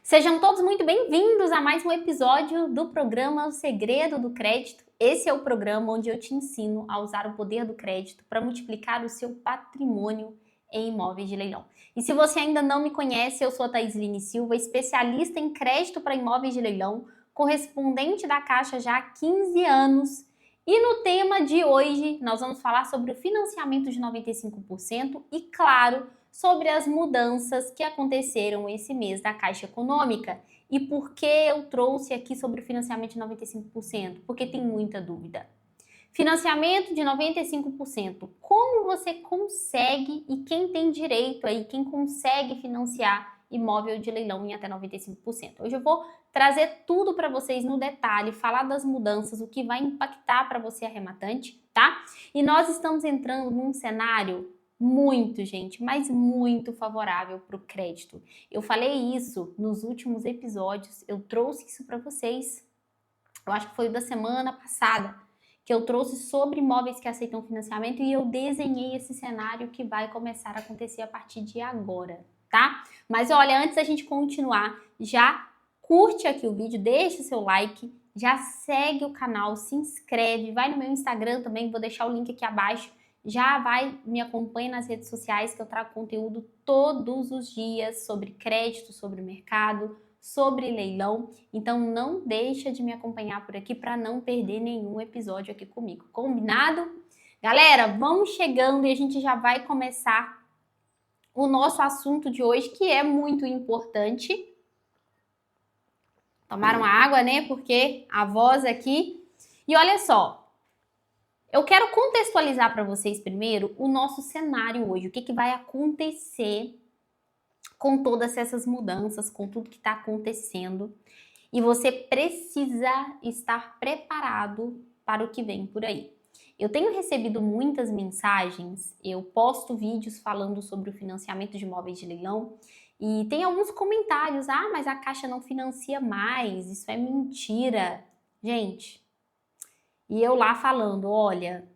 Sejam todos muito bem-vindos a mais um episódio do programa O Segredo do Crédito. Esse é o programa onde eu te ensino a usar o poder do crédito para multiplicar o seu patrimônio em imóveis de leilão. E se você ainda não me conhece, eu sou a Thaisline Silva, especialista em crédito para imóveis de leilão, correspondente da Caixa já há 15 anos. E no tema de hoje, nós vamos falar sobre o financiamento de 95% e, claro, sobre as mudanças que aconteceram esse mês da Caixa Econômica. E por que eu trouxe aqui sobre o financiamento de 95%? Porque tem muita dúvida. Financiamento de 95%. Como você consegue e quem tem direito aí, quem consegue financiar imóvel de leilão em até 95%? Hoje eu vou trazer tudo para vocês no detalhe, falar das mudanças, o que vai impactar para você arrematante, tá? E nós estamos entrando num cenário muito, gente, mas muito favorável para o crédito. Eu falei isso nos últimos episódios, eu trouxe isso para vocês. Eu acho que foi o da semana passada, que eu trouxe sobre imóveis que aceitam financiamento e eu desenhei esse cenário que vai começar a acontecer a partir de agora, tá? Mas olha, antes da gente continuar, já curte aqui o vídeo, deixa o seu like, já segue o canal, se inscreve, vai no meu Instagram também, vou deixar o link aqui abaixo. Já vai, me acompanha nas redes sociais que eu trago conteúdo todos os dias sobre crédito, sobre o mercado, sobre leilão. Então não deixa de me acompanhar por aqui para não perder nenhum episódio aqui comigo. Combinado? Galera, vamos chegando e a gente já vai começar o nosso assunto de hoje, que é muito importante. Tomaram água, né? Porque a voz aqui. E olha só, eu quero contextualizar para vocês primeiro o nosso cenário hoje, o que vai acontecer com todas essas mudanças, com tudo que está acontecendo. E você precisa estar preparado para o que vem por aí. Eu tenho recebido muitas mensagens, eu posto vídeos falando sobre o financiamento de imóveis de leilão e tem alguns comentários, mas a Caixa não financia mais, isso é mentira. Gente, e eu lá falando, olha,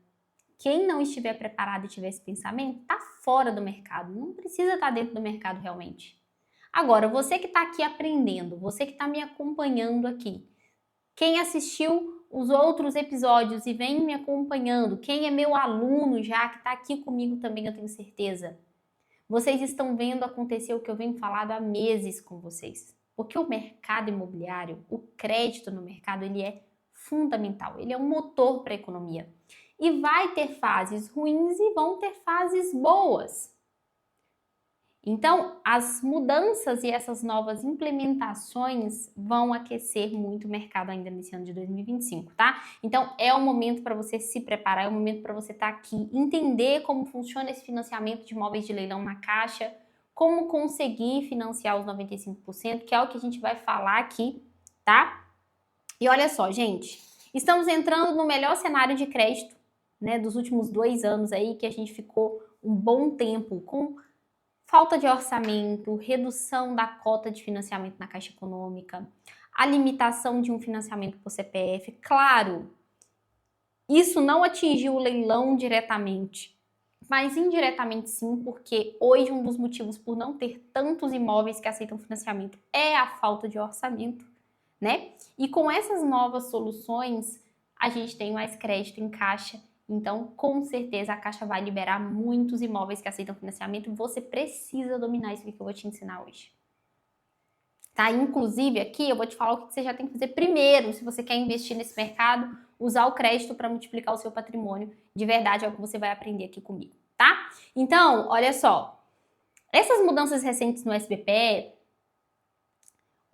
quem não estiver preparado e tiver esse pensamento, está fora do mercado, não precisa estar dentro do mercado realmente. Agora, você que está aqui aprendendo, você que está me acompanhando aqui, quem assistiu os outros episódios e vem me acompanhando, quem é meu aluno já, que está aqui comigo também, eu tenho certeza, vocês estão vendo acontecer o que eu venho falando há meses com vocês. Porque o mercado imobiliário, o crédito no mercado, ele é fundamental, ele é um motor para a economia. E vai ter fases ruins e vão ter fases boas. Então, as mudanças e essas novas implementações vão aquecer muito o mercado ainda nesse ano de 2025, tá? Então, é o momento para você se preparar, é o momento para você estar aqui, entender como funciona esse financiamento de imóveis de leilão na Caixa, como conseguir financiar os 95%, que é o que a gente vai falar aqui, tá? E olha só, gente, estamos entrando no melhor cenário de crédito, né, dos últimos 2 anos aí, que a gente ficou um bom tempo com falta de orçamento, redução da cota de financiamento na Caixa Econômica, a limitação de um financiamento por CPF. Claro, isso não atingiu o leilão diretamente, mas indiretamente sim, porque hoje um dos motivos por não ter tantos imóveis que aceitam financiamento é a falta de orçamento, né? E com essas novas soluções, a gente tem mais crédito em caixa. Então, com certeza, a Caixa vai liberar muitos imóveis que aceitam financiamento. Você precisa dominar isso que eu vou te ensinar hoje. Tá? Inclusive, aqui eu vou te falar o que você já tem que fazer primeiro, se você quer investir nesse mercado, usar o crédito para multiplicar o seu patrimônio. De verdade, é o que você vai aprender aqui comigo, tá? Então, olha só. Essas mudanças recentes no SBPE,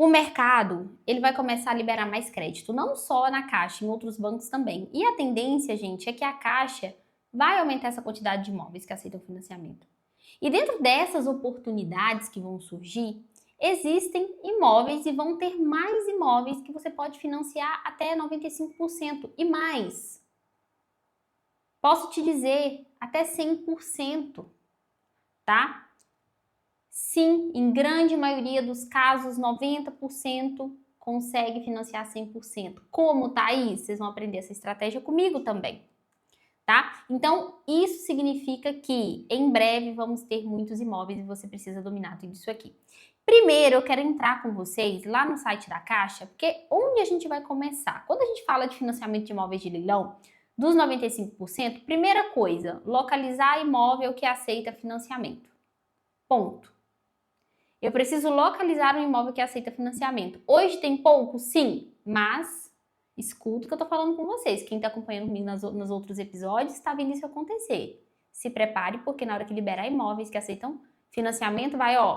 o mercado, ele vai começar a liberar mais crédito, não só na Caixa, em outros bancos também. E a tendência, gente, é que a Caixa vai aumentar essa quantidade de imóveis que aceitam financiamento. E dentro dessas oportunidades que vão surgir, existem imóveis e vão ter mais imóveis que você pode financiar até 95% e mais. Posso te dizer, até 100%, tá? Sim, em grande maioria dos casos, 90% consegue financiar 100%. Como, Thaís? Vocês vão aprender essa estratégia comigo também, tá? Então, isso significa que em breve vamos ter muitos imóveis e você precisa dominar tudo isso aqui. Primeiro, eu quero entrar com vocês lá no site da Caixa, porque onde a gente vai começar? Quando a gente fala de financiamento de imóveis de leilão, dos 95%, primeira coisa, localizar imóvel que aceita financiamento. Ponto. Eu preciso localizar um imóvel que aceita financiamento. Hoje tem pouco? Sim, mas escuta o que eu tô falando com vocês. Quem tá acompanhando comigo nos outros episódios está vendo isso acontecer. Se prepare, porque na hora que liberar imóveis que aceitam financiamento, vai, ó,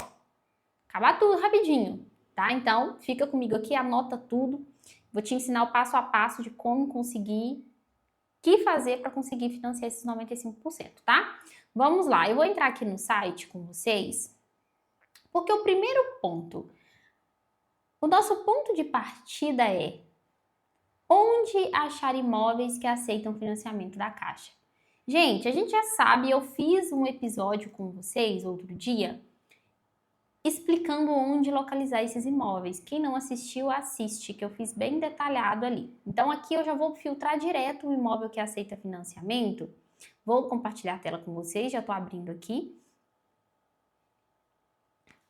acabar tudo rapidinho, tá? Então, fica comigo aqui, anota tudo. Vou te ensinar o passo a passo de como conseguir, o que fazer para conseguir financiar esses 95%, tá? Vamos lá, eu vou entrar aqui no site com vocês, porque o primeiro ponto, o nosso ponto de partida é onde achar imóveis que aceitam financiamento da Caixa. Gente, a gente já sabe, eu fiz um episódio com vocês outro dia, explicando onde localizar esses imóveis. Quem não assistiu, assiste, que eu fiz bem detalhado ali. Então aqui eu já vou filtrar direto o imóvel que aceita financiamento. Vou compartilhar a tela com vocês, já estou abrindo aqui.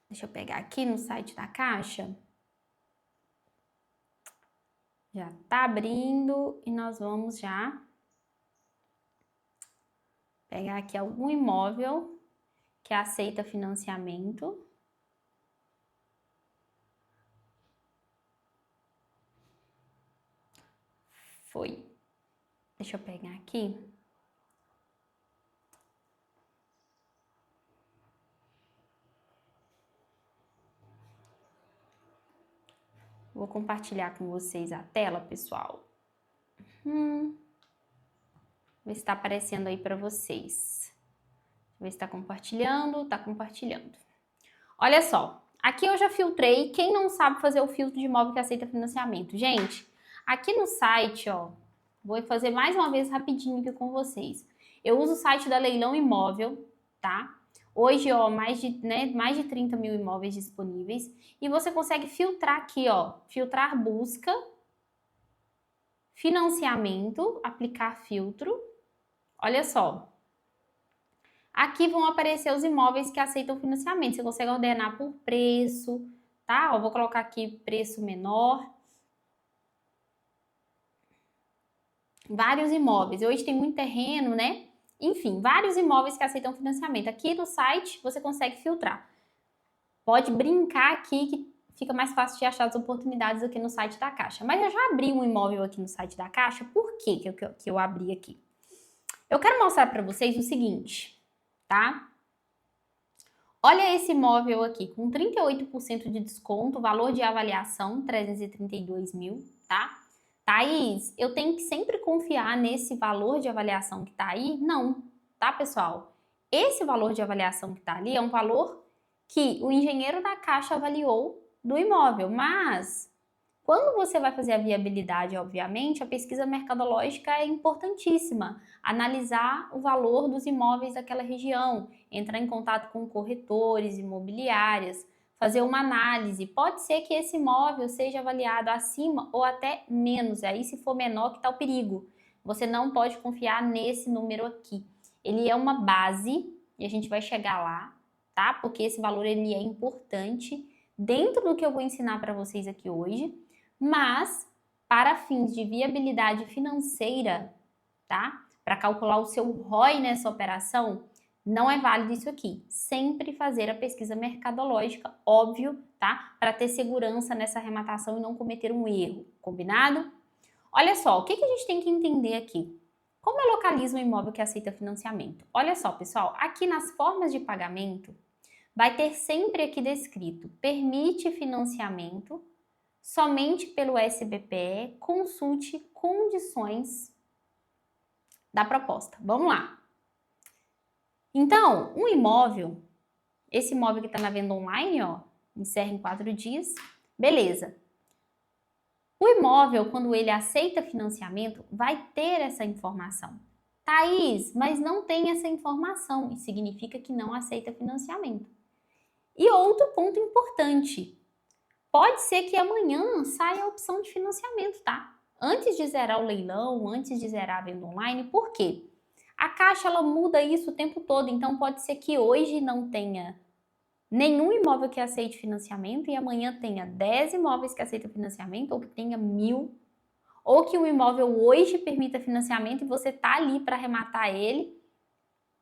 Deixa eu pegar aqui no site da Caixa. Já está abrindo e nós vamos já pegar aqui algum imóvel que aceita financiamento. Foi. Deixa eu pegar aqui. Vou compartilhar com vocês a tela, pessoal. Ver se está aparecendo aí para vocês. Ver se está compartilhando. Tá compartilhando. Olha só. Aqui eu já filtrei. Quem não sabe fazer o filtro de imóvel que aceita financiamento? Gente, aqui no site, ó, vou fazer mais uma vez rapidinho aqui com vocês. Eu uso o site da Leilão Imóvel, tá? Hoje, ó, mais de 30 mil imóveis disponíveis. E você consegue filtrar aqui, ó, filtrar busca, financiamento, aplicar filtro. Olha só. Aqui vão aparecer os imóveis que aceitam financiamento. Você consegue ordenar por preço, tá? Ó, vou colocar aqui preço menor. Vários imóveis. Hoje tem muito terreno, né? Enfim, vários imóveis que aceitam financiamento. Aqui no site você consegue filtrar. Pode brincar aqui que fica mais fácil de achar as oportunidades aqui no site da Caixa. Mas eu já abri um imóvel aqui no site da Caixa. Por que eu abri aqui? Eu quero mostrar para vocês o seguinte, tá? Olha esse imóvel aqui, com 38% de desconto, valor de avaliação 332 mil, tá? Thaís, eu tenho que sempre confiar nesse valor de avaliação que tá aí? Não, tá, pessoal? Esse valor de avaliação que tá ali é um valor que o engenheiro da Caixa avaliou do imóvel, mas quando você vai fazer a viabilidade, obviamente, a pesquisa mercadológica é importantíssima. Analisar o valor dos imóveis daquela região, entrar em contato com corretores, imobiliárias, fazer uma análise. Pode ser que esse imóvel seja avaliado acima ou até menos, aí se for menor que está o perigo. Você não pode confiar nesse número aqui. Ele é uma base e a gente vai chegar lá, tá? Porque esse valor ele é importante dentro do que eu vou ensinar para vocês aqui hoje, mas para fins de viabilidade financeira, tá? Para calcular o seu ROI nessa operação, não é válido isso aqui. Sempre fazer a pesquisa mercadológica, óbvio, tá? Para ter segurança nessa arrematação e não cometer um erro, combinado? Olha só, o que a gente tem que entender aqui? Como eu localizo um imóvel que aceita financiamento? Olha só, pessoal, aqui nas formas de pagamento, vai ter sempre aqui descrito, permite financiamento somente pelo SBPE, consulte condições da proposta. Vamos lá. Então, um imóvel, esse imóvel que está na venda online, ó, encerra em 4 dias, beleza. O imóvel, quando ele aceita financiamento, vai ter essa informação. Thaís, mas não tem essa informação, isso significa que não aceita financiamento. E outro ponto importante, pode ser que amanhã saia a opção de financiamento, tá? Antes de zerar o leilão, antes de zerar a venda online, por quê? A Caixa, ela muda isso o tempo todo, então pode ser que hoje não tenha nenhum imóvel que aceite financiamento e amanhã tenha 10 imóveis que aceitam financiamento ou que tenha 1000, ou que um imóvel hoje permita financiamento e você tá ali para arrematar ele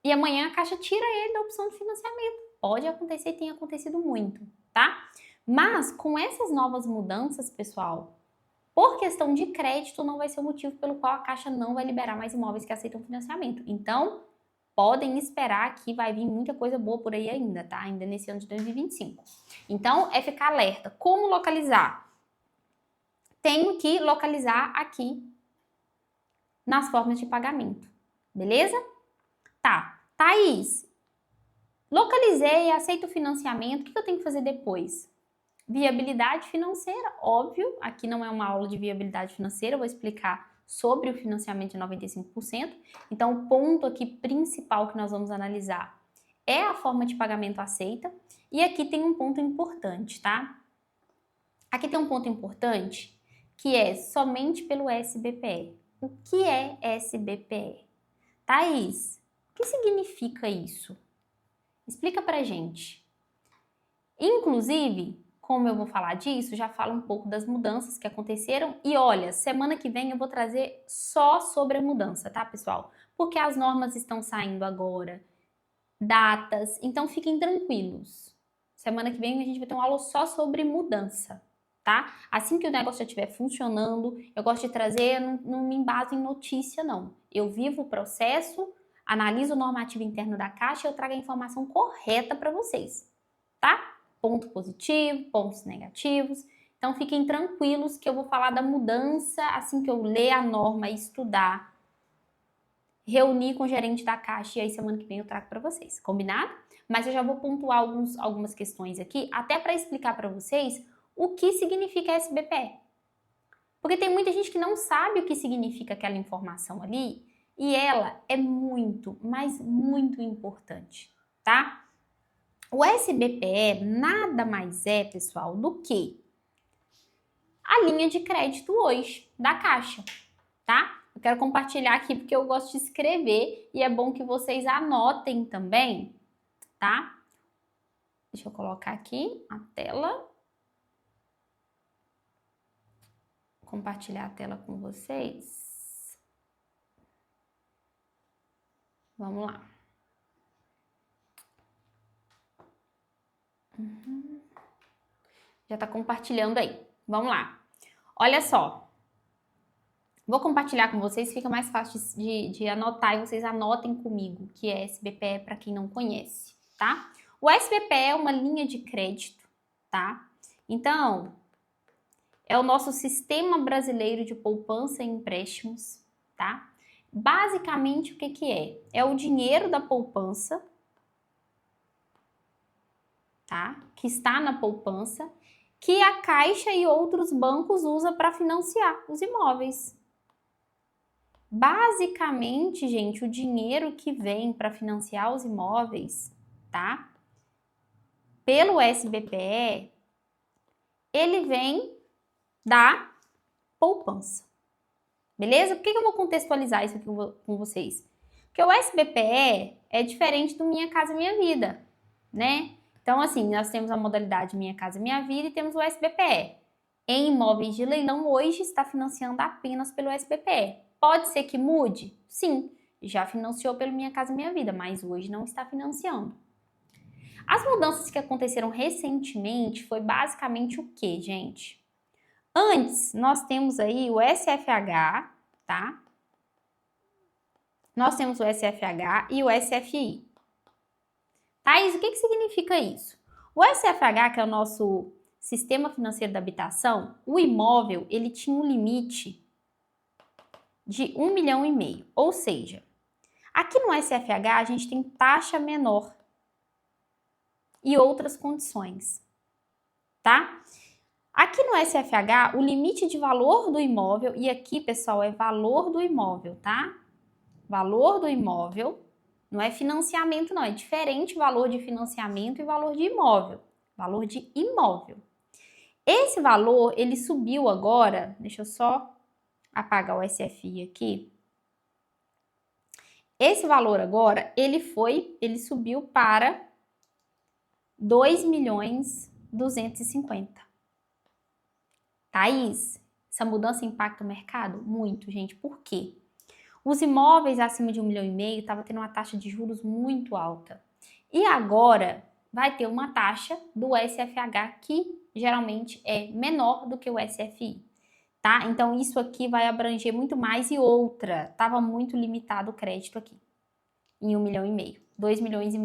e amanhã a Caixa tira ele da opção de financiamento. Pode acontecer e tem acontecido muito, tá? Mas com essas novas mudanças, pessoal, por questão de crédito não vai ser o motivo pelo qual a Caixa não vai liberar mais imóveis que aceitam financiamento. Então, podem esperar que vai vir muita coisa boa por aí ainda, tá? Ainda nesse ano de 2025. Então, é ficar alerta. Como localizar? Tenho que localizar aqui nas formas de pagamento, beleza? Tá, Thaís, localizei, aceito o financiamento, o que eu tenho que fazer depois? Viabilidade financeira, óbvio, aqui não é uma aula de viabilidade financeira, eu vou explicar sobre o financiamento de 95%. Então, o ponto aqui principal que nós vamos analisar é a forma de pagamento aceita. E aqui tem um ponto importante, tá? Aqui tem um ponto importante que é somente pelo SBPE. O que é SBPE? Thaís, o que significa isso? Explica pra gente. Inclusive, como eu vou falar disso, já falo um pouco das mudanças que aconteceram. E olha, semana que vem eu vou trazer só sobre a mudança, tá, pessoal? Porque as normas estão saindo agora, datas, então fiquem tranquilos. Semana que vem a gente vai ter uma aula só sobre mudança, tá? Assim que o negócio já estiver funcionando, eu gosto de trazer, não me embaso em notícia, não. Eu vivo o processo, analiso o normativo interno da Caixa e eu trago a informação correta para vocês, tá? Ponto positivo, pontos negativos. Então fiquem tranquilos que eu vou falar da mudança assim que eu ler a norma e estudar, reunir com o gerente da Caixa e aí semana que vem eu trago para vocês, combinado? Mas eu já vou pontuar algumas questões aqui, até para explicar para vocês o que significa SBPE. Porque tem muita gente que não sabe o que significa aquela informação ali e ela é muito, mas muito importante, tá? O SBPE nada mais é, pessoal, do que a linha de crédito hoje da Caixa, tá? Eu quero compartilhar aqui porque eu gosto de escrever e é bom que vocês anotem também, tá? Deixa eu colocar aqui a tela. Compartilhar a tela com vocês. Vamos lá. Já tá compartilhando aí. Vamos lá. Olha só. Vou compartilhar com vocês, fica mais fácil de anotar e vocês anotem comigo, que é SBPE para quem não conhece, tá? O SBPE é uma linha de crédito, tá? Então, é o nosso Sistema Brasileiro de Poupança e Empréstimos, tá? Basicamente, o que que é? É o dinheiro da poupança, tá? Que está na poupança, que a Caixa e outros bancos usam para financiar os imóveis. Basicamente, gente, o dinheiro que vem para financiar os imóveis, tá? Pelo SBPE, ele vem da poupança. Beleza? Por que eu vou contextualizar isso aqui com vocês? Porque o SBPE é diferente do Minha Casa Minha Vida, né? Então, assim, nós temos a modalidade Minha Casa Minha Vida e temos o SBPE. Em imóveis de leilão, hoje está financiando apenas pelo SBPE. Pode ser que mude? Sim, já financiou pelo Minha Casa Minha Vida, mas hoje não está financiando. As mudanças que aconteceram recentemente foi basicamente o que, gente? Antes, nós temos aí o SFH, tá? Nós temos o SFH e o SFI. Thaís, o que significa isso? O SFH, que é o nosso Sistema Financeiro da Habitação, o imóvel, ele tinha um limite de 1,5 milhão. Ou seja, aqui no SFH a gente tem taxa menor e outras condições, tá? Aqui no SFH, o limite de valor do imóvel, e aqui, pessoal, é valor do imóvel, tá? Valor do imóvel, não é financiamento, não, é diferente valor de financiamento e valor de imóvel. Valor de imóvel. Esse valor, ele subiu agora, deixa eu só apagar o SFI aqui. Esse valor agora, ele subiu para 2.250.000. Thaís, essa mudança impacta o mercado? Muito, gente. Por quê? Os imóveis acima de 1,5 milhão estavam tendo uma taxa de juros muito alta. E agora vai ter uma taxa do SFH que geralmente é menor do que o SFI, tá? Então isso aqui vai abranger muito mais. E outra, estava muito limitado o crédito aqui, em 1,5 milhão. 2,5 milhões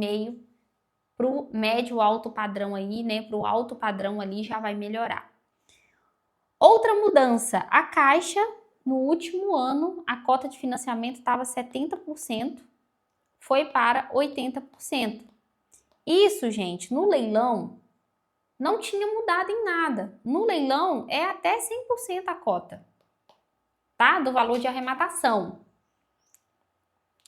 para o médio alto padrão aí, né? Para o alto padrão ali já vai melhorar. Outra mudança, a Caixa, no último ano, a cota de financiamento estava 70%, foi para 80%. Isso, gente, no leilão não tinha mudado em nada. No leilão é até 100% a cota, tá? Do valor de arrematação.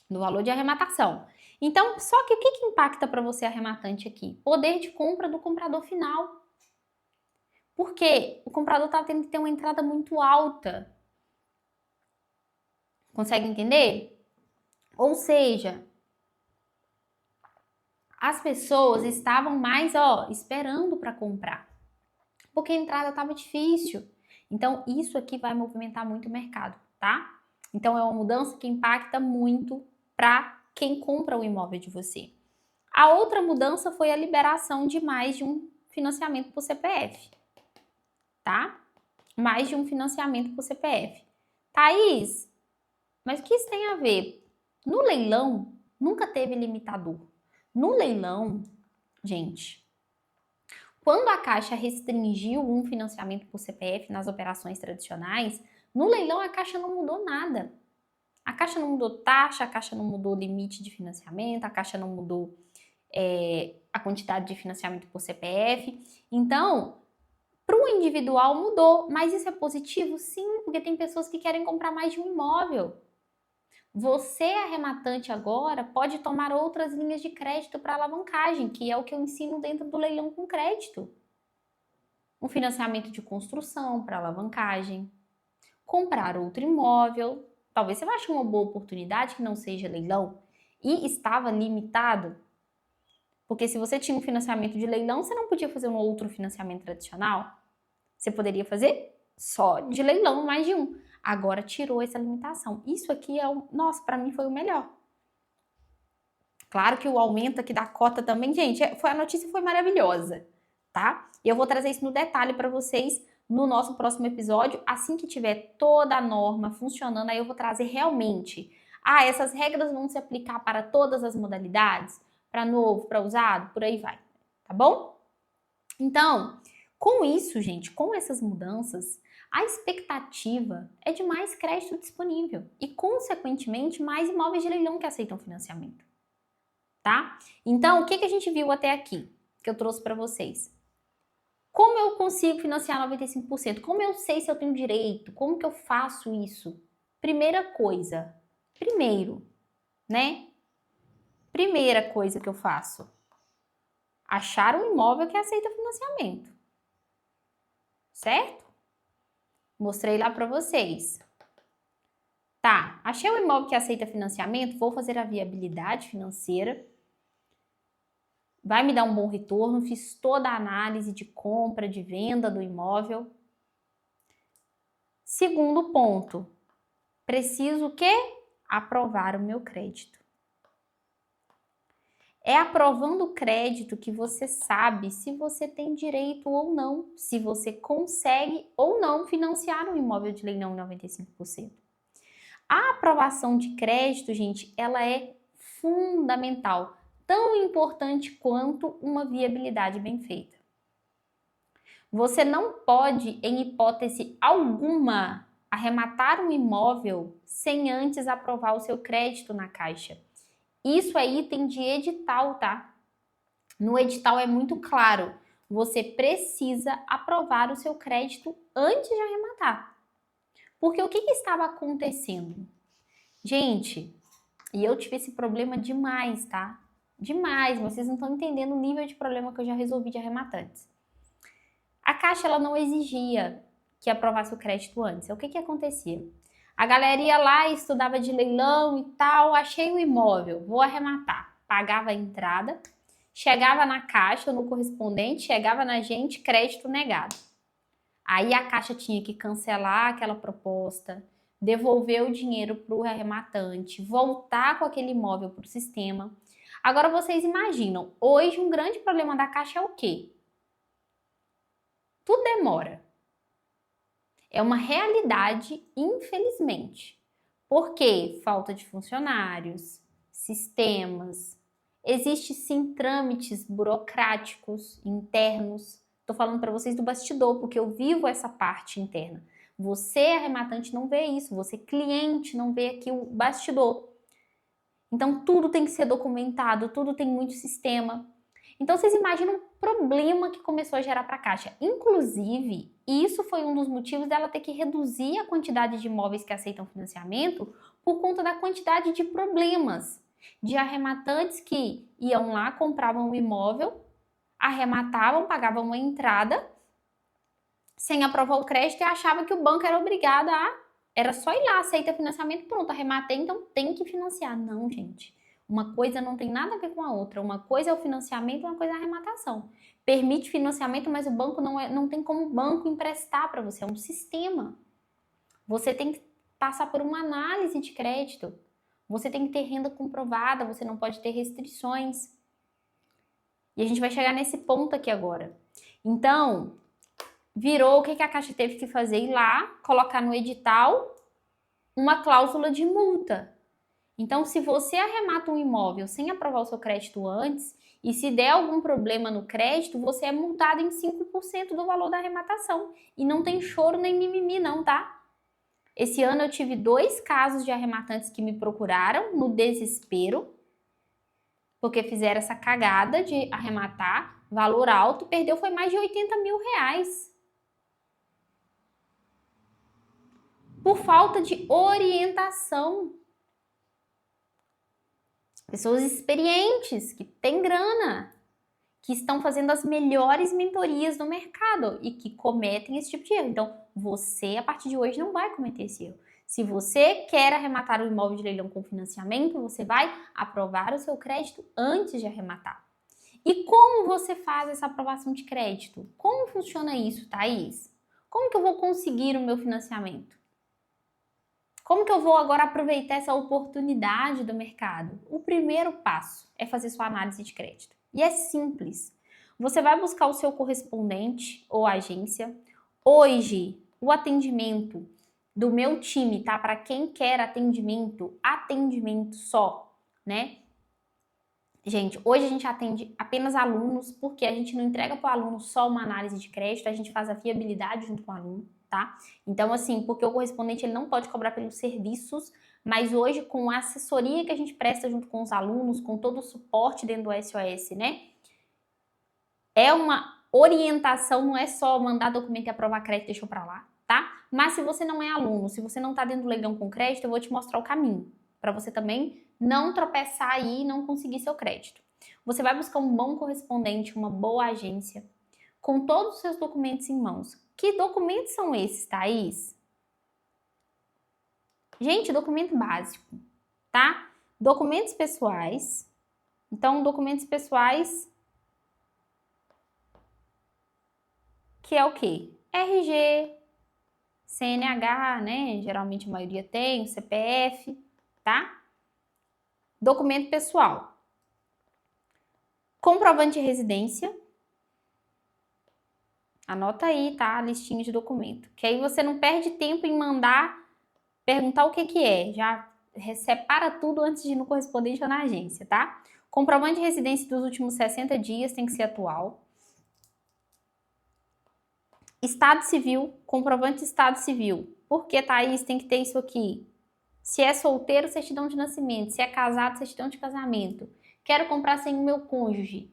Do valor de arrematação. Então, só que o que impacta para você arrematante aqui? Poder de compra do comprador final. Porque o comprador está tendo que ter uma entrada muito alta. Consegue entender? Ou seja, as pessoas estavam mais, esperando para comprar. Porque a entrada estava difícil. Então, isso aqui vai movimentar muito o mercado, tá? Então, é uma mudança que impacta muito para quem compra o imóvel de você. A outra mudança foi a liberação de mais de um financiamento por CPF, tá? Mais de um financiamento por CPF. Thaís, mas o que isso tem a ver? No leilão, nunca teve limitador. No leilão, gente, quando a Caixa restringiu um financiamento por CPF nas operações tradicionais, no leilão a Caixa não mudou nada. A Caixa não mudou taxa, a Caixa não mudou limite de financiamento, a Caixa não mudou a quantidade de financiamento por CPF. Então, para o individual mudou, mas isso é positivo? Sim, porque tem pessoas que querem comprar mais de um imóvel. Você, arrematante agora, pode tomar outras linhas de crédito para alavancagem, que é o que eu ensino dentro do leilão com crédito. Um financiamento de construção para alavancagem, comprar outro imóvel. Talvez você ache uma boa oportunidade que não seja leilão e estava limitado. Porque se você tinha um financiamento de leilão, você não podia fazer um outro financiamento tradicional. Você poderia fazer só de leilão, mais de um. Agora tirou essa limitação. Isso aqui nossa, para mim foi o melhor. Claro que o aumento aqui da cota também, gente, a notícia foi maravilhosa, tá? E eu vou trazer isso no detalhe para vocês no nosso próximo episódio. Assim que tiver toda a norma funcionando, aí eu vou trazer realmente. Essas regras vão se aplicar para todas as modalidades? Para novo, para usado, por aí vai, tá bom? Então, com isso, gente, com essas mudanças, a expectativa é de mais crédito disponível e, consequentemente, mais imóveis de leilão que aceitam financiamento, tá? Então, o que a gente viu até aqui, que eu trouxe para vocês? Como eu consigo financiar 95%? Como eu sei se eu tenho direito? Como que eu faço isso? Primeira coisa que eu faço, achar um imóvel que aceita financiamento, certo? Mostrei lá para vocês. Tá, achei um imóvel que aceita financiamento, vou fazer a viabilidade financeira. Vai me dar um bom retorno, fiz toda a análise de compra, de venda do imóvel. Segundo ponto, preciso o quê? Aprovar o meu crédito. É aprovando o crédito que você sabe se você tem direito ou não, se você consegue ou não financiar um imóvel de leilão em 95%. A aprovação de crédito, gente, ela é fundamental, tão importante quanto uma viabilidade bem feita. Você não pode, em hipótese alguma, arrematar um imóvel sem antes aprovar o seu crédito na Caixa. Isso é item de edital, tá? No edital é muito claro, você precisa aprovar o seu crédito antes de arrematar. Porque o que estava acontecendo? Gente, e eu tive esse problema demais, tá? Demais, vocês não estão entendendo o nível de problema que eu já resolvi de arrematantes. A Caixa, ela não exigia que aprovasse o crédito antes. O que acontecia? A galera ia lá e estudava de leilão e tal, achei um imóvel, vou arrematar. Pagava a entrada, chegava na Caixa, no correspondente, chegava na gente, crédito negado. Aí a Caixa tinha que cancelar aquela proposta, devolver o dinheiro para o arrematante, voltar com aquele imóvel para o sistema. Agora vocês imaginam, hoje um grande problema da Caixa é o quê? Tudo demora. É uma realidade, infelizmente. Por quê? Falta de funcionários, sistemas. Existe sim trâmites burocráticos internos. Estou falando para vocês do bastidor, porque eu vivo essa parte interna. Você, arrematante, não vê isso. Você, cliente, não vê aqui o bastidor. Então, tudo tem que ser documentado, tudo tem muito sistema. Então, vocês imaginam o problema que começou a gerar para a Caixa. Inclusive, isso foi um dos motivos dela ter que reduzir a quantidade de imóveis que aceitam financiamento por conta da quantidade de problemas. De arrematantes que iam lá, compravam um imóvel, arrematavam, pagavam uma entrada, sem aprovar o crédito e achava que o banco era obrigado era só ir lá, aceita financiamento, pronto, arrematei, então tem que financiar. Não, gente. Uma coisa não tem nada a ver com a outra. Uma coisa é o financiamento, uma coisa é a arrematação. Permite financiamento, mas o banco não tem como o banco emprestar para você, é um sistema. Você tem que passar por uma análise de crédito. Você tem que ter renda comprovada, você não pode ter restrições. E a gente vai chegar nesse ponto aqui agora. Então, virou o que a Caixa teve que fazer? Ir lá, colocar no edital uma cláusula de multa. Então, se você arremata um imóvel sem aprovar o seu crédito antes, e se der algum problema no crédito, você é multado em 5% do valor da arrematação. E não tem choro nem mimimi não, tá? Esse ano eu tive 2 casos de arrematantes que me procuraram no desespero, porque fizeram essa cagada de arrematar, valor alto, perdeu foi mais de 80 mil reais. Por falta de orientação. Pessoas experientes, que têm grana, que estão fazendo as melhores mentorias do mercado e que cometem esse tipo de erro. Então, você, a partir de hoje, não vai cometer esse erro. Se você quer arrematar um imóvel de leilão com financiamento, você vai aprovar o seu crédito antes de arrematar. E como você faz essa aprovação de crédito? Como funciona isso, Thaís? Como que eu vou conseguir o meu financiamento? Como que eu vou agora aproveitar essa oportunidade do mercado? O primeiro passo é fazer sua análise de crédito. E é simples. Você vai buscar o seu correspondente ou agência. Hoje, o atendimento do meu time, tá? Para quem quer atendimento só, né? Gente, hoje a gente atende apenas alunos, porque a gente não entrega para o aluno só uma análise de crédito, a gente faz a viabilidade junto com o aluno, tá? Então, assim, porque o correspondente ele não pode cobrar pelos serviços, mas hoje com a assessoria que a gente presta junto com os alunos, com todo o suporte dentro do SOS, né? É uma orientação, não é só mandar documento e aprovar crédito e deixou para lá, tá? Mas se você não é aluno, se você não tá dentro do leilão com crédito, eu vou te mostrar o caminho, para você também não tropeçar aí e não conseguir seu crédito. Você vai buscar um bom correspondente, uma boa agência, com todos os seus documentos em mãos. Que documentos são esses, Thaís? Gente, documento básico, tá? Documentos pessoais. Então, documentos pessoais, que é o quê? RG, CNH, né? Geralmente a maioria tem, o CPF, tá? Documento pessoal. Comprovante de residência. Anota aí, tá? A listinha de documento. Que aí você não perde tempo em mandar perguntar o que é. Já separa tudo antes de ir no correspondente ou na agência, tá? Comprovante de residência dos últimos 60 dias tem que ser atual. Estado civil, comprovante de estado civil. Por que, Thaís, tem que ter isso aqui? Se é solteiro, certidão de nascimento. Se é casado, certidão de casamento. Quero comprar sem o meu cônjuge.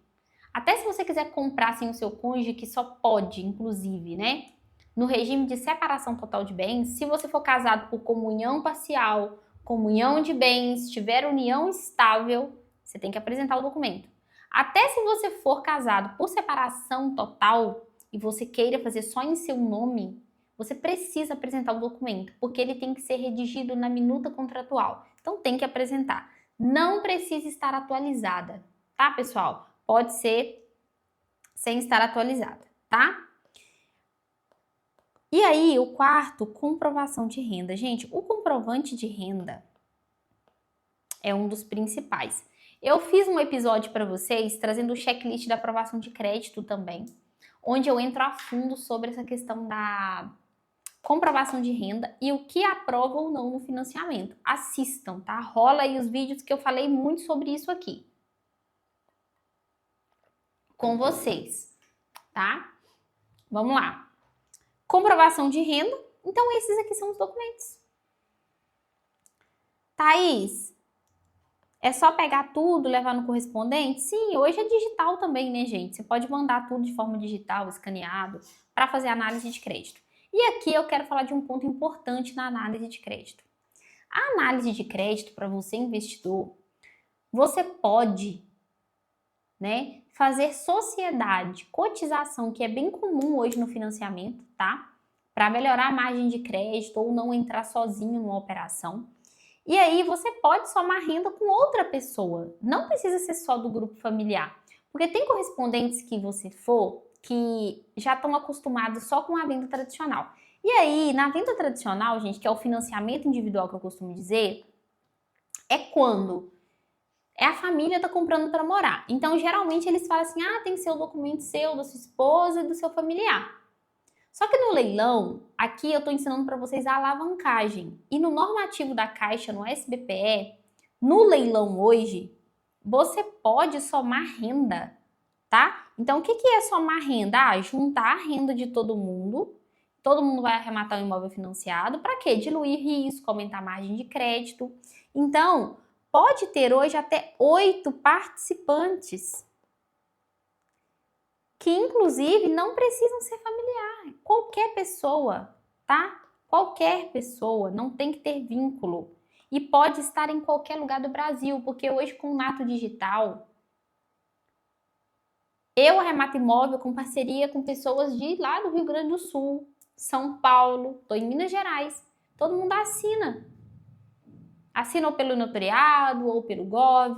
Até se você quiser comprar sem o seu cônjuge, que só pode, inclusive, né? No regime de separação total de bens, se você for casado por comunhão parcial, comunhão de bens, tiver união estável, você tem que apresentar o documento. Até se você for casado por separação total e você queira fazer só em seu nome, você precisa apresentar o documento, porque ele tem que ser redigido na minuta contratual. Então tem que apresentar. Não precisa estar atualizada, tá, pessoal? pode ser sem estar atualizada, tá? E aí, o quarto, comprovação de renda. Gente, o comprovante de renda é um dos principais. Eu fiz um episódio para vocês trazendo o checklist da aprovação de crédito também, onde eu entro a fundo sobre essa questão da comprovação de renda e o que aprova ou não no financiamento. Assistam, tá? Rola aí os vídeos que eu falei muito sobre isso aqui com vocês, tá? Vamos lá. Comprovação de renda. Então, esses aqui são os documentos. Thaís, é só pegar tudo, levar no correspondente? Sim, hoje é digital também, né, gente? Você pode mandar tudo de forma digital, escaneado, para fazer análise de crédito. E aqui eu quero falar de um ponto importante na análise de crédito. A análise de crédito, para você investidor, você pode, né, fazer sociedade, cotização, que é bem comum hoje no financiamento, tá? Para melhorar a margem de crédito ou não entrar sozinho numa operação. E aí você pode somar renda com outra pessoa. Não precisa ser só do grupo familiar. Porque tem correspondentes que você for que já estão acostumados só com a venda tradicional. E aí, na venda tradicional, gente, que é o financiamento individual que eu costumo dizer, é quando a família tá comprando para morar. Então, geralmente eles falam assim: "Ah, tem que ser o documento seu, da sua esposa e do seu familiar". Só que no leilão, aqui eu estou ensinando para vocês a alavancagem. E no normativo da Caixa, no SBPE, no leilão hoje, você pode somar renda, tá? Então, o que é somar renda? Ah, juntar a renda de todo mundo vai arrematar o imóvel financiado. Para quê? Diluir risco, aumentar a margem de crédito. Então, pode ter hoje até 8 participantes, que inclusive não precisam ser familiar. Qualquer pessoa, tá? Qualquer pessoa, não tem que ter vínculo. E pode estar em qualquer lugar do Brasil, porque hoje com o Nato Digital, eu arremato imóvel com parceria com pessoas de lá do Rio Grande do Sul, São Paulo, tô em Minas Gerais. Todo mundo assina. Assina ou pelo notariado ou pelo Gov.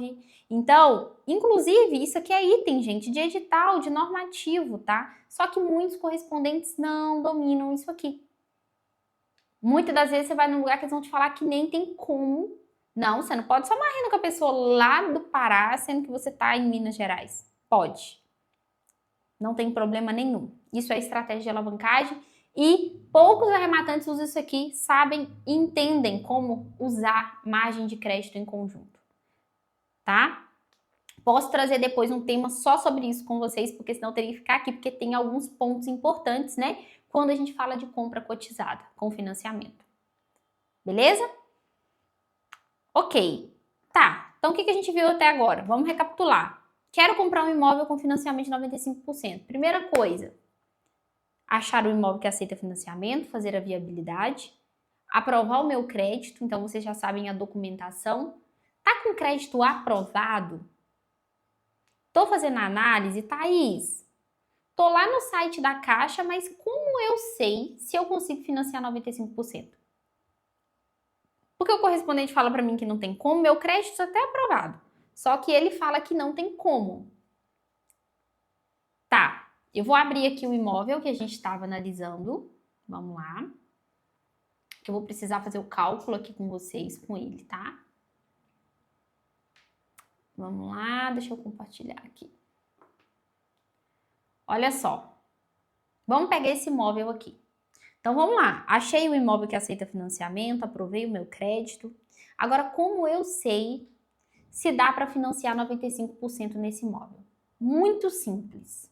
Então, inclusive, isso aqui é item, gente, de edital, de normativo, tá? Só que muitos correspondentes não dominam isso aqui. Muitas das vezes você vai num lugar que eles vão te falar que nem tem como. Não, você não pode somar renda com a pessoa lá do Pará, sendo que você tá em Minas Gerais. Pode. Não tem problema nenhum. Isso é estratégia de alavancagem. E poucos arrematantes usam isso aqui, sabem e entendem como usar margem de crédito em conjunto, tá? Posso trazer depois um tema só sobre isso com vocês, porque senão eu teria que ficar aqui, porque tem alguns pontos importantes, né? Quando a gente fala de compra cotizada com financiamento. Beleza? Ok. Tá. Então, o que a gente viu até agora? Vamos recapitular. Quero comprar um imóvel com financiamento de 95%. Primeira coisa, achar o imóvel que aceita financiamento, fazer a viabilidade, aprovar o meu crédito, então vocês já sabem a documentação. Tá com crédito aprovado? Tô fazendo a análise, Thaís, tô lá no site da Caixa, mas como eu sei se eu consigo financiar 95%? Porque o correspondente fala para mim que não tem como, meu crédito está até aprovado, só que ele fala que não tem como. Tá. Eu vou abrir aqui o imóvel que a gente estava analisando. Vamos lá. Que eu vou precisar fazer o cálculo aqui com vocês, com ele, tá? Vamos lá, deixa eu compartilhar aqui. Olha só. Vamos pegar esse imóvel aqui. Então, vamos lá. Achei o imóvel que aceita financiamento, aprovei o meu crédito. Agora, como eu sei se dá para financiar 95% nesse imóvel? Muito simples.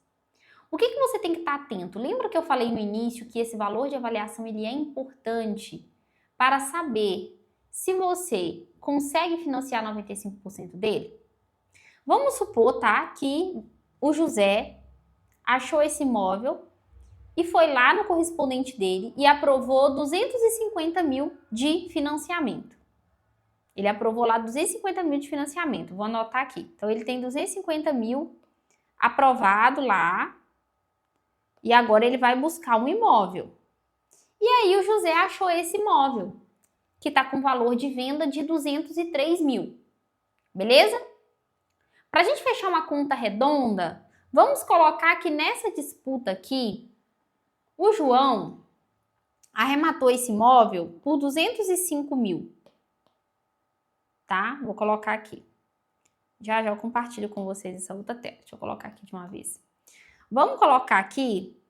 O que você tem que estar atento? Lembra que eu falei no início que esse valor de avaliação ele é importante para saber se você consegue financiar 95% dele? Vamos supor, tá, que o José achou esse imóvel e foi lá no correspondente dele e aprovou 250 mil de financiamento. Ele aprovou lá 250 mil de financiamento, vou anotar aqui. Então, ele tem 250 mil aprovado lá. E agora ele vai buscar um imóvel. E aí o José achou esse imóvel, que está com valor de venda de 203 mil. Beleza? Para a gente fechar uma conta redonda, vamos colocar que nessa disputa aqui, o João arrematou esse imóvel por 205 mil. Tá? Vou colocar aqui. Já eu compartilho com vocês essa outra tela. Deixa eu colocar aqui de uma vez. Vamos colocar aqui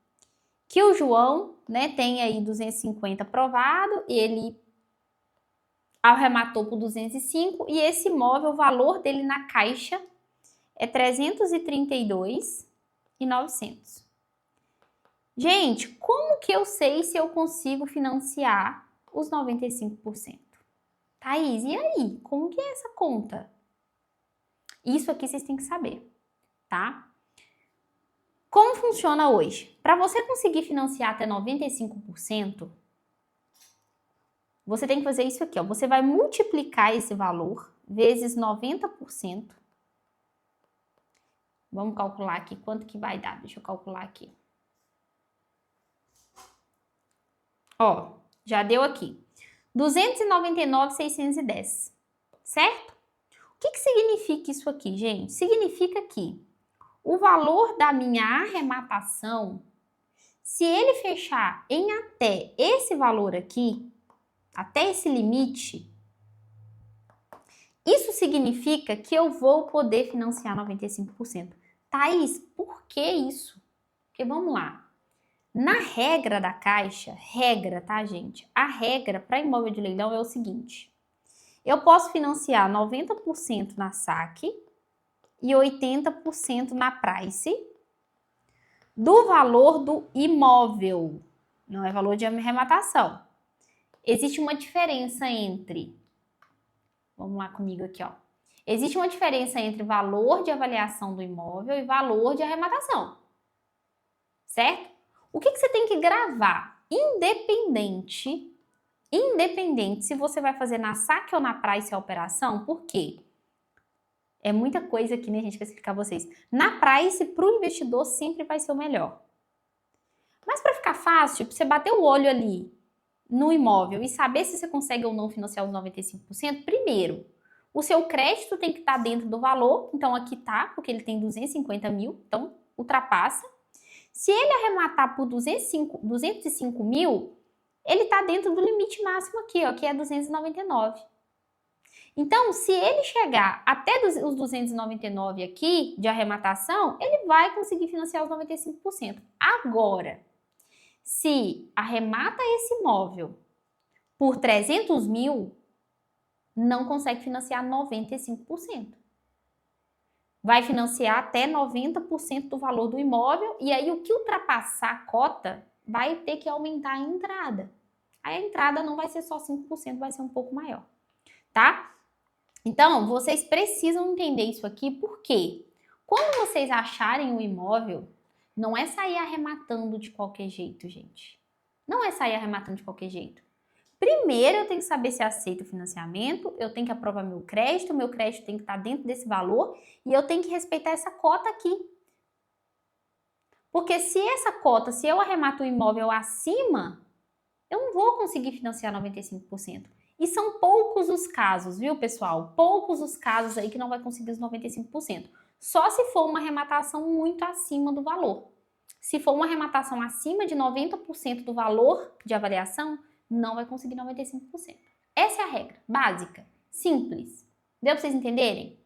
que o João, né, tem aí 250 aprovado, ele arrematou por 205 e esse imóvel, o valor dele na Caixa é 332.900. Gente, como que eu sei se eu consigo financiar os 95%? Thaís, e aí? Como que é essa conta? Isso aqui vocês têm que saber, tá? Como funciona hoje? Para você conseguir financiar até 95%, você tem que fazer isso aqui, ó. Você vai multiplicar esse valor vezes 90%. Vamos calcular aqui quanto que vai dar. Deixa eu calcular aqui. Ó, já deu aqui. 299.610, certo? O que significa isso aqui, gente? Significa que o valor da minha arrematação, se ele fechar em até esse valor aqui, até esse limite, isso significa que eu vou poder financiar 95%. Thaís, por que isso? Porque vamos lá. Na regra da Caixa, regra, tá, gente? A regra para imóvel de leilão é o seguinte. Eu posso financiar 90% na saque e 80% na price do valor do imóvel. Não é valor de arrematação. Existe uma diferença entre... Vamos lá comigo aqui, ó. Existe uma diferença entre valor de avaliação do imóvel e valor de arrematação. Certo? O que você tem que gravar? Independente se você vai fazer na saque ou na price a operação, por quê? É muita coisa aqui, né, gente, para explicar a vocês. Na price, para o investidor, sempre vai ser o melhor. Mas para ficar fácil, para você bater o olho ali no imóvel e saber se você consegue ou não financiar os 95%, primeiro, o seu crédito tem que estar dentro do valor. Então, aqui tá, porque ele tem 250 mil, então ultrapassa. Se ele arrematar por 205 mil, ele está dentro do limite máximo aqui, ó, que é 299. Então, se ele chegar até os 299 aqui de arrematação, ele vai conseguir financiar os 95%. Agora, se arremata esse imóvel por 300 mil, não consegue financiar 95%. Vai financiar até 90% do valor do imóvel e aí o que ultrapassar a cota vai ter que aumentar a entrada. Aí a entrada não vai ser só 5%, vai ser um pouco maior, tá? Então, vocês precisam entender isso aqui porque quando vocês acharem o imóvel, não é sair arrematando de qualquer jeito, gente. Não é sair arrematando de qualquer jeito. Primeiro, eu tenho que saber se aceito o financiamento, eu tenho que aprovar meu crédito tem que estar dentro desse valor e eu tenho que respeitar essa cota aqui. Porque se essa cota, se eu arremato o imóvel acima, eu não vou conseguir financiar 95%. E são poucos os casos, viu, pessoal? Poucos os casos aí que não vai conseguir os 95%. Só se for uma arrematação muito acima do valor. Se for uma arrematação acima de 90% do valor de avaliação, não vai conseguir 95%. Essa é a regra básica, simples. Deu para vocês entenderem?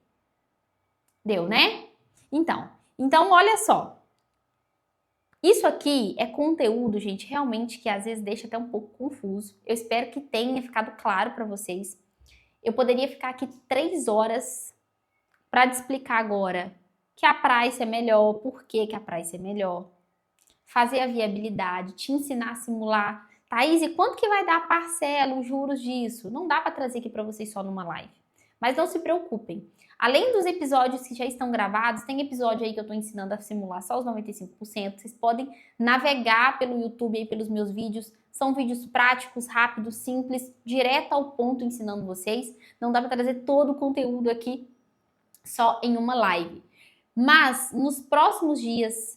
Deu, né? Então, olha só. Isso aqui é conteúdo, gente, realmente que às vezes deixa até um pouco confuso. Eu espero que tenha ficado claro para vocês. Eu poderia ficar aqui 3 horas para te explicar agora que a price é melhor, por que a price é melhor, fazer a viabilidade, te ensinar a simular. Thaís, e quanto que vai dar a parcela, os juros disso? Não dá para trazer aqui para vocês só numa live. Mas não se preocupem. Além dos episódios que já estão gravados, tem episódio aí que eu estou ensinando a simular só os 95%. Vocês podem navegar pelo YouTube aí, pelos meus vídeos. São vídeos práticos, rápidos, simples, direto ao ponto ensinando vocês. Não dá para trazer todo o conteúdo aqui só em uma live. Mas nos próximos dias,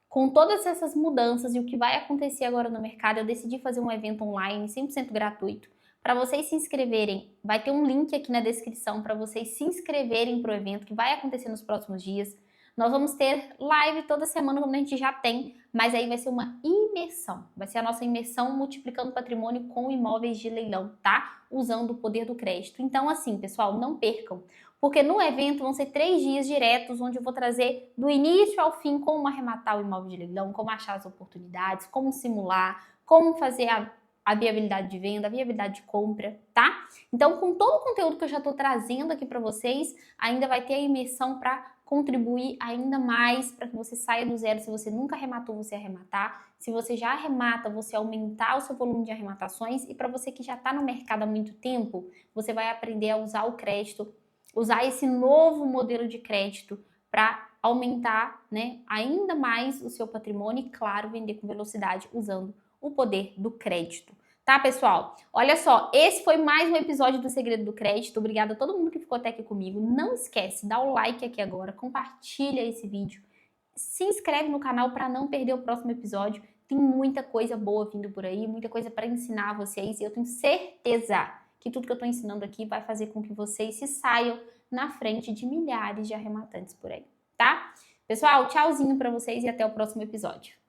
com todas essas mudanças e o que vai acontecer agora no mercado, eu decidi fazer um evento online 100% gratuito para vocês se inscreverem. Vai ter um link aqui na descrição para vocês se inscreverem para o evento que vai acontecer nos próximos dias. Nós vamos ter live toda semana, como a gente já tem, mas aí vai ser uma imersão. Vai ser a nossa imersão multiplicando patrimônio com imóveis de leilão, tá? Usando o poder do crédito. Então, assim, pessoal, não percam. Porque no evento vão ser 3 dias diretos, onde eu vou trazer do início ao fim como arrematar o imóvel de leilão, como achar as oportunidades, como simular, como fazer a viabilidade de venda, a viabilidade de compra, tá? Então, com todo o conteúdo que eu já estou trazendo aqui para vocês, ainda vai ter a imersão para contribuir ainda mais para que você saia do zero. Se você nunca arrematou, você arrematar. Se você já arremata, você aumentar o seu volume de arrematações. E para você que já está no mercado há muito tempo, você vai aprender a usar o crédito, usar esse novo modelo de crédito para aumentar, né, ainda mais o seu patrimônio e, claro, vender com velocidade usando o poder do crédito. Tá, pessoal? Olha só, esse foi mais um episódio do Segredo do Crédito. Obrigada a todo mundo que ficou até aqui comigo. Não esquece, dá o like aqui agora, compartilha esse vídeo, se inscreve no canal para não perder o próximo episódio. Tem muita coisa boa vindo por aí, muita coisa para ensinar vocês e eu tenho certeza que tudo que eu estou ensinando aqui vai fazer com que vocês se saiam na frente de milhares de arrematantes por aí, tá? Pessoal, tchauzinho para vocês e até o próximo episódio.